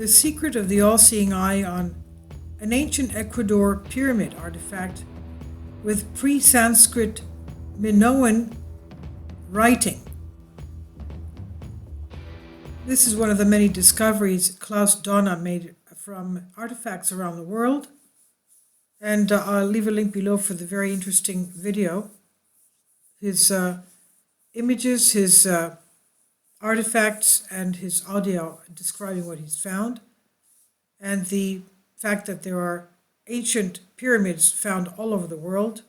The secret of the all-seeing eye on an ancient Ecuador pyramid artifact with pre-Sanskrit Minoan writing. This is one of the many discoveries Klaus Donner made from artifacts around the world, and I'll leave a link below for the very interesting video. His images, his artifacts, and his audio describing what he's found, and the fact that there are ancient pyramids found all over the world,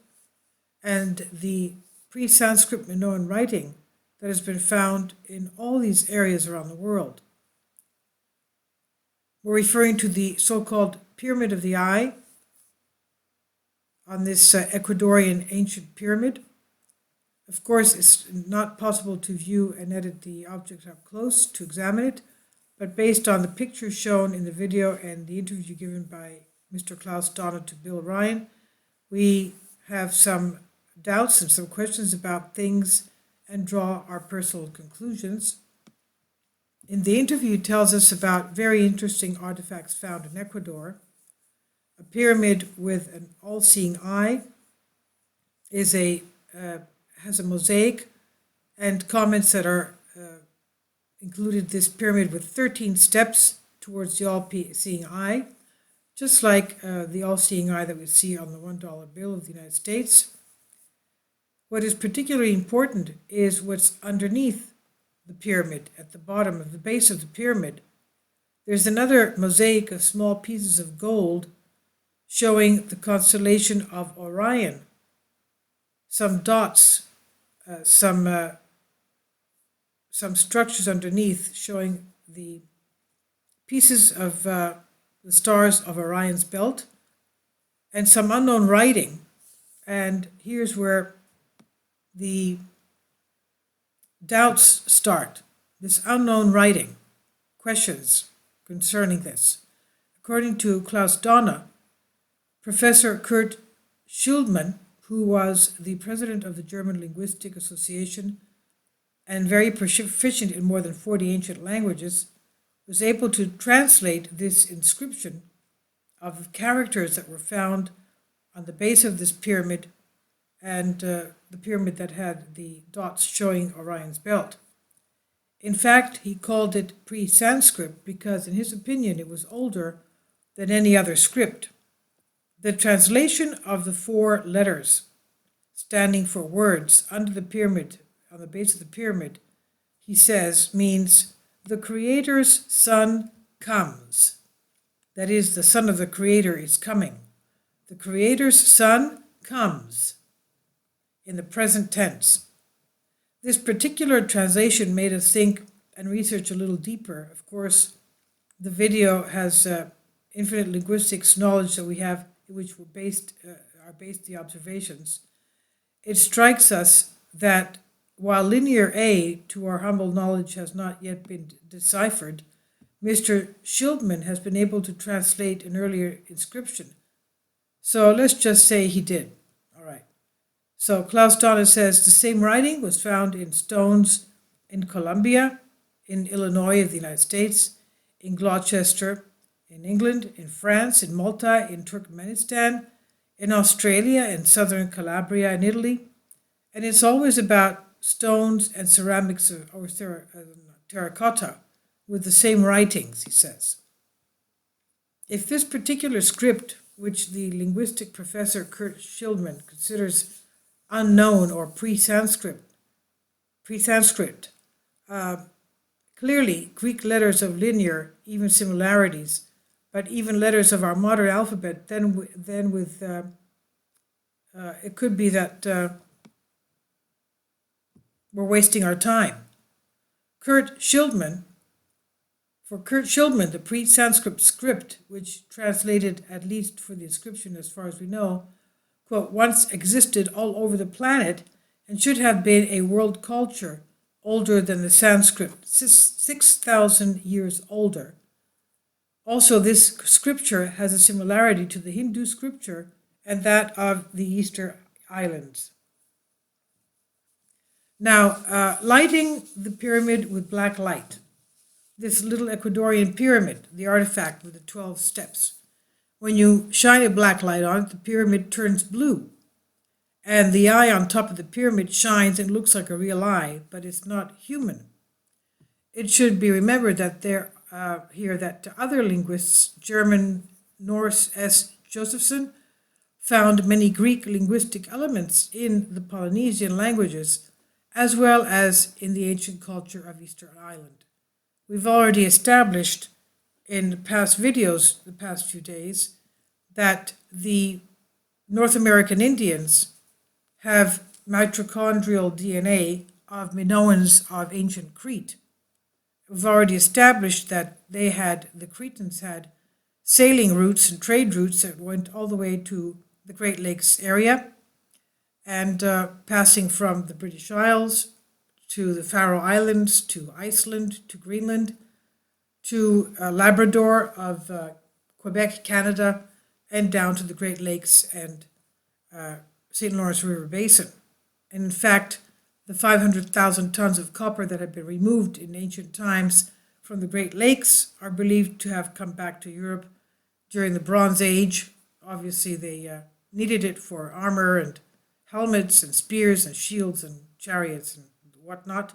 and the pre-Sanskrit Minoan writing that has been found in all these areas around the world. We're referring to the so-called Pyramid of the Eye on this Ecuadorian ancient pyramid. Of course, it's not possible to view and edit the object up close to examine it, but based on the pictures shown in the video and the interview given by Mr. Klaus Donner to Bill Ryan, we have some doubts and some questions about things and draw our personal conclusions. In the interview, he tells us about very interesting artifacts found in Ecuador. A pyramid with an all-seeing eye has a mosaic, and comments that are included this pyramid with 13 steps towards the all-seeing eye, just like the all-seeing eye that we see on the $1 bill of the United States. What is particularly important is what's underneath the pyramid, at the bottom of the base of the pyramid. There's another mosaic of small pieces of gold showing the constellation of Orion. Some dots, some structures underneath showing the pieces of the stars of Orion's belt, and some unknown writing. And here's where the doubts start. This unknown writing, questions concerning this. According to Klaus Donner, Professor Kurt Schildmann, who was the president of the German Linguistic Association and very proficient in more than 40 ancient languages, was able to translate this inscription of characters that were found on the base of this pyramid, and the pyramid that had the dots showing Orion's belt. In fact, he called it pre-Sanskrit because, in his opinion, it was older than any other script. The translation of the 4 letters standing for words under the pyramid, on the base of the pyramid, he says, means the Creator's Son comes. That is, the Son of the Creator is coming. The Creator's Son comes, in the present tense. This particular translation made us think and research a little deeper. Of course, the video has infinite linguistics knowledge that we have, which are based the observations. It strikes us that while linear A, to our humble knowledge, has not yet been deciphered, Mr. Schildmann has been able to translate an earlier inscription. So let's just say he did. All right. So Klaus Donner says the same writing was found in stones in Colombia, in Illinois of the United States, in Gloucester, in England, in France, in Malta, in Turkmenistan, in Australia, in southern Calabria, in Italy. And it's always about stones and ceramics or terracotta with the same writings, he says. If this particular script, which the linguistic professor Kurt Schildmann considers unknown or pre-Sanskrit, clearly Greek letters of linear, even similarities, but even letters of our modern alphabet, then with it could be that we're wasting our time. For Kurt Schildmann, the pre-Sanskrit script, which translated, at least for the inscription as far as we know, quote, once existed all over the planet and should have been a world culture older than the Sanskrit, 6,000 years older. Also, this scripture has a similarity to the Hindu scripture and that of the Easter Islands. Now, lighting the pyramid with black light. this little Ecuadorian pyramid, the artifact with the 12 steps. When you shine a black light on it, the pyramid turns blue. And the eye on top of the pyramid shines and looks like a real eye, but it's not human. It should be remembered that that other linguists, German Norse S. Josephson, found many Greek linguistic elements in the Polynesian languages, as well as in the ancient culture of Easter Island. We've already established in the past videos, the past few days, that the North American Indians have mitochondrial DNA of Minoans of ancient Crete. We've already established that the Cretans had sailing routes and trade routes that went all the way to the Great Lakes area, and passing from the British Isles to the Faroe Islands, to Iceland, to Greenland, to Labrador of Quebec, Canada, and down to the Great Lakes and St. Lawrence River Basin. And in fact, the 500,000 tons of copper that had been removed in ancient times from the Great Lakes are believed to have come back to Europe during the Bronze Age. Obviously, they needed it for armor and helmets and spears and shields and chariots and whatnot.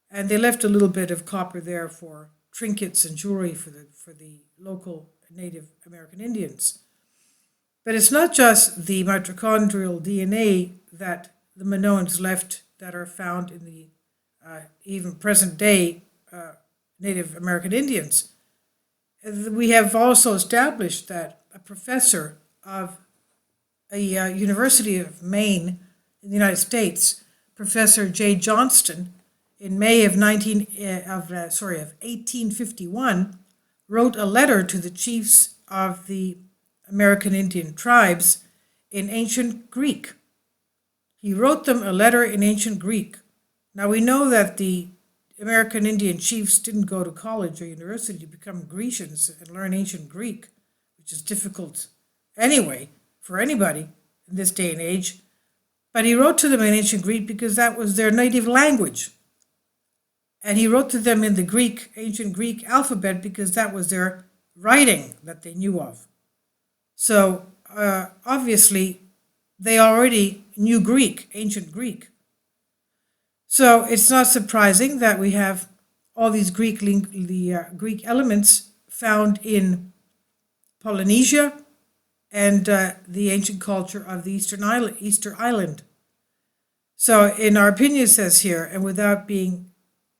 And they left a little bit of copper there for trinkets and jewelry for the local Native American Indians. But it's not just the mitochondrial DNA that the Minoans left that are found in the even present day Native American Indians. We have also established that a professor of a University of Maine in the United States, Professor J. Johnston, in May of 1851, wrote a letter to the chiefs of the American Indian tribes in ancient Greek. He wrote them a letter in ancient Greek. Now we know that the American Indian chiefs didn't go to college or university to become Grecians and learn ancient Greek, which is difficult anyway for anybody in this day and age. But he wrote to them in ancient Greek because that was their native language. And he wrote to them in the ancient Greek alphabet because that was their writing that they knew of. So obviously they already knew Greek, ancient Greek. So it's not surprising that we have all these Greek elements found in Polynesia and the ancient culture of the Easter Island. So in our opinion, it says here, and without being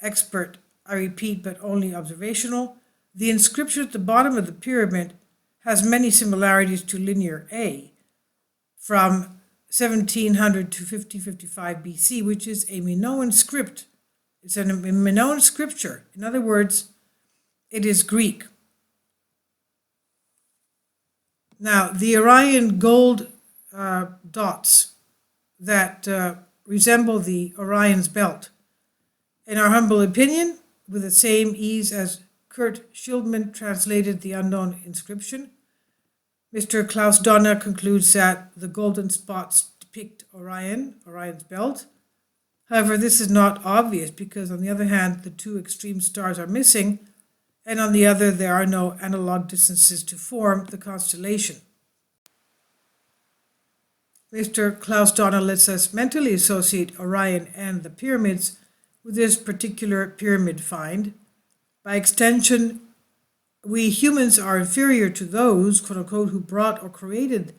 expert, I repeat, but only observational, the inscription at the bottom of the pyramid has many similarities to Linear A from 1700 to 5055 BC, which is a Minoan script. It's a Minoan scripture. In other words, it is Greek. Now, the Orion gold dots that resemble the Orion's belt, in our humble opinion, with the same ease as Kurt Schildman translated the unknown inscription, Mr. Klaus Donner concludes that the golden spots depict Orion's belt. However, this is not obvious because, on the other hand, the two extreme stars are missing, and on the other, there are no analog distances to form the constellation. Mr. Klaus Donner lets us mentally associate Orion and the pyramids with this particular pyramid find. By extension, we humans are inferior to those, quote unquote, who brought or created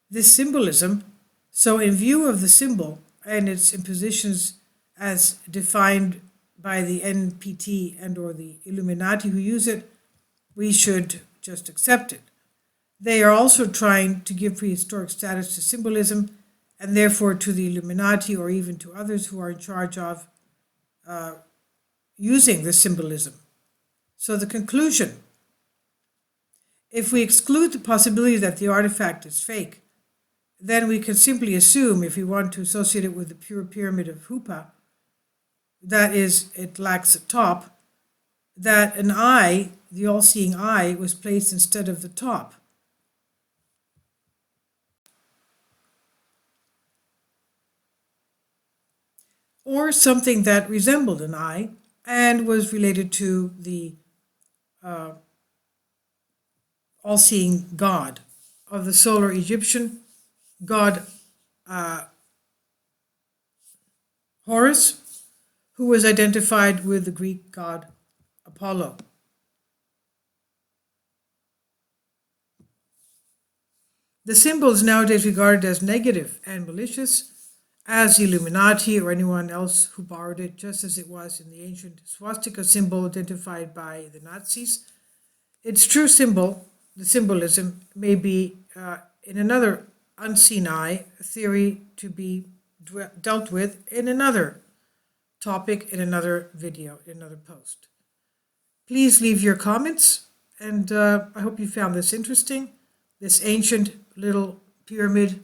this symbolism. So in view of the symbol and its impositions as defined by the NPT and or the Illuminati who use it, we should just accept it. They are also trying to give prehistoric status to symbolism and therefore to the Illuminati or even to others who are in charge of using the symbolism. So the conclusion: if we exclude the possibility that the artifact is fake, then we can simply assume, if we want to associate it with the pure pyramid of Hupa, that is, it lacks a top, that an eye, the all-seeing eye, was placed instead of the top. Or something that resembled an eye and was related to the all-seeing God of the solar Egyptian god Horus, who was identified with the Greek god Apollo. The symbol is nowadays regarded as negative and malicious, as Illuminati or anyone else who borrowed it, just as it was in the ancient swastika symbol identified by the Nazis. Its true symbol, the symbolism, may be in another unseen eye, a theory to be dealt with in another topic, in another video, in another post. Please leave your comments, and I hope you found this interesting. This ancient little pyramid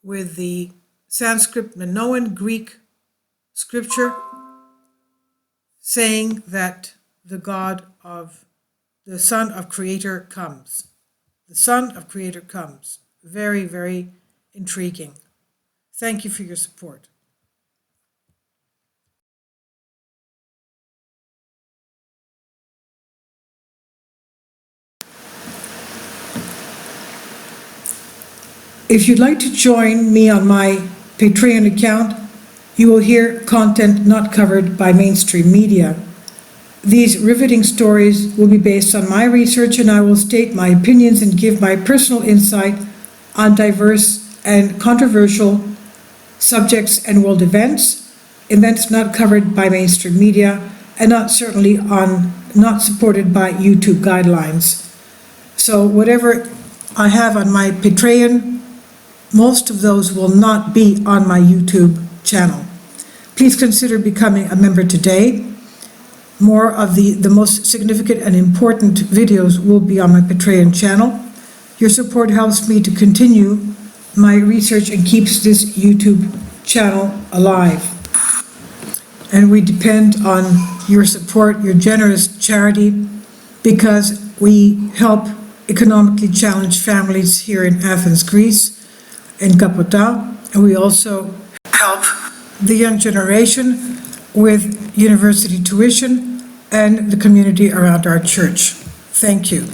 with the Sanskrit, Minoan Greek scripture saying that the Son of Creator comes. The Son of Creator comes. Very, very intriguing. Thank you for your support. If you'd like to join me on my Patreon account, you will hear content not covered by mainstream media. These riveting stories will be based on my research, and I will state my opinions and give my personal insight on diverse and controversial subjects and world events not covered by mainstream media, and not supported by YouTube guidelines. So whatever I have on my Patreon, most of those will not be on my YouTube channel. Please consider becoming a member today. More of the most significant and important videos will be on my Patreon channel. Your support helps me to continue my research and keeps this YouTube channel alive. And we depend on your support, your generous charity, because we help economically challenged families here in Athens, Greece, in Kapota, and we also help the young generation with university tuition and the community around our church. Thank you.